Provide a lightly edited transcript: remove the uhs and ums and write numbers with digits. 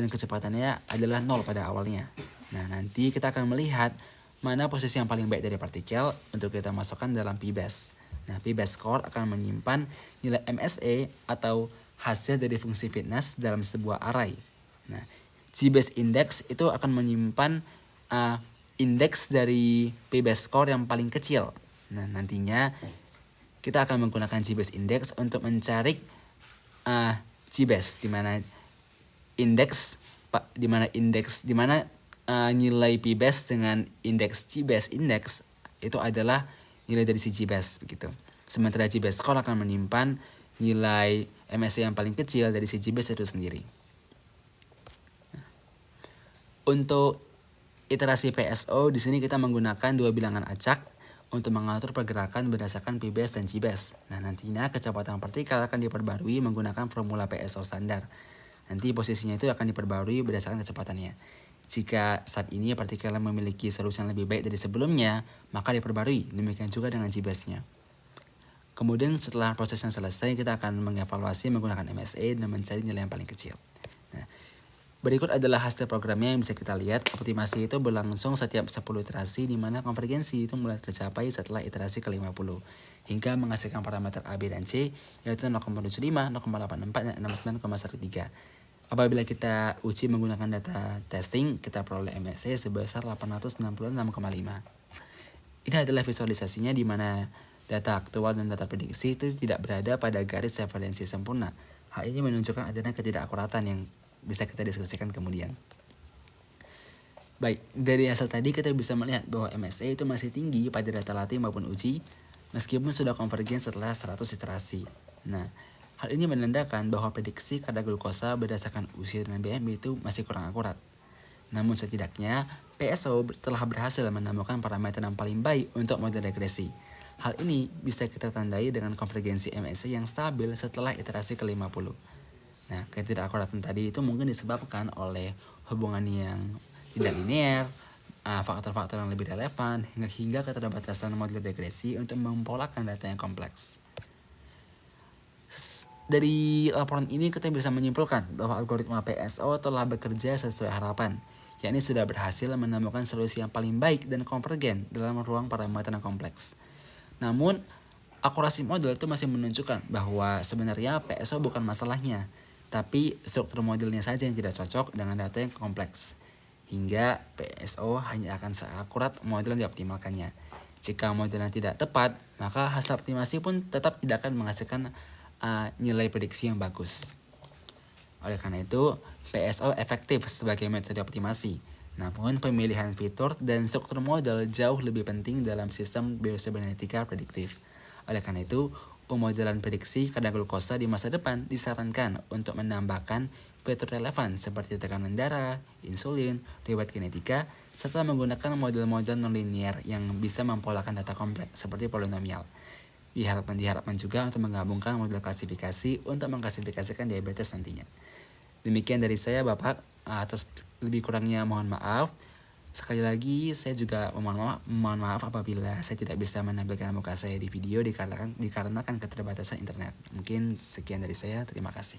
dan kecepatannya adalah 0 pada awalnya. Nah, nanti kita akan melihat mana posisi yang paling baik dari partikel untuk kita masukkan dalam p-base. Nah, p-base score akan menyimpan nilai MSE atau hasil dari fungsi fitness dalam sebuah array. Nah, g-base index itu akan menyimpan indeks dari p-base score yang paling kecil. Nah, nantinya kita akan menggunakan g-base index untuk mencari g-base, di mana nilai p-base dengan indeks g-base index itu adalah nilai dari si g-base begitu. Sementara g-base score akan menyimpan nilai MSE yang paling kecil dari si g-base itu sendiri. Untuk iterasi PSO di sini kita menggunakan dua bilangan acak untuk mengatur pergerakan berdasarkan p-base dan g-base. Nah, nantinya kecepatan partikel akan diperbarui menggunakan formula PSO standar. Nanti posisinya itu akan diperbarui berdasarkan kecepatannya. Jika saat ini partikel memiliki solusi yang lebih baik dari sebelumnya, maka diperbarui. Demikian juga dengan g-base-nya. Kemudian setelah prosesnya selesai, kita akan mengevaluasi menggunakan MSE dan mencari nilai yang paling kecil. Nah, berikut adalah hasil programnya yang bisa kita lihat. Optimasi itu berlangsung setiap 10 iterasi, di mana konvergensi itu mulai tercapai setelah iterasi ke-50, hingga menghasilkan parameter A, B, dan C, yaitu 0,75, 0,84, dan 69,13. Apabila kita uji menggunakan data testing, kita peroleh MSE sebesar 866,5. Ini adalah visualisasinya di mana data aktual dan data prediksi itu tidak berada pada garis referensi sempurna. Hal ini menunjukkan adanya ketidakakuratan yang bisa kita diskusikan kemudian. Baik, dari hasil tadi kita bisa melihat bahwa MSE itu masih tinggi pada data latih maupun uji, meskipun sudah konvergen setelah 100 iterasi. Nah, hal ini menandakan bahwa prediksi kadar glukosa berdasarkan usia dan BMI itu masih kurang akurat. Namun setidaknya, PSO telah berhasil menemukan parameter yang paling baik untuk model regresi. Hal ini bisa kita tandai dengan konvergensi MSE yang stabil setelah iterasi ke-50. Nah, ketidakakuratan tadi itu mungkin disebabkan oleh hubungan yang tidak linear, faktor-faktor yang lebih relevan, hingga keterbatasan model regresi untuk mempolakan data yang kompleks. Dari laporan ini kita bisa menyimpulkan bahwa algoritma PSO telah bekerja sesuai harapan, yakni sudah berhasil menemukan solusi yang paling baik dan konvergen dalam ruang parameter yang kompleks. Namun, akurasi model itu masih menunjukkan bahwa sebenarnya PSO bukan masalahnya, tapi struktur modelnya saja yang tidak cocok dengan data yang kompleks, hingga PSO hanya akan seakurat model yang dioptimalkannya. Jika modelnya tidak tepat, maka hasil optimasi pun tetap tidak akan menghasilkan nilai prediksi yang bagus. Oleh karena itu, PSO efektif sebagai metode optimasi. Namun, pemilihan fitur dan struktur model jauh lebih penting dalam sistem biocybernetika prediktif. Oleh karena itu, pemodelan prediksi kadar glukosa di masa depan disarankan untuk menambahkan fitur relevan seperti tekanan darah, insulin, riwayat genetika, serta menggunakan model-model nonlinear yang bisa mempolakan data kompleks seperti polinomial. Diharapkan juga untuk menggabungkan model klasifikasi untuk mengklasifikasikan diabetes nantinya. Demikian dari saya, Bapak. Atas lebih kurangnya mohon maaf. Sekali lagi saya juga mohon maaf apabila saya tidak bisa menampilkan muka saya di video dikarenakan keterbatasan internet. Mungkin sekian dari saya. Terima kasih.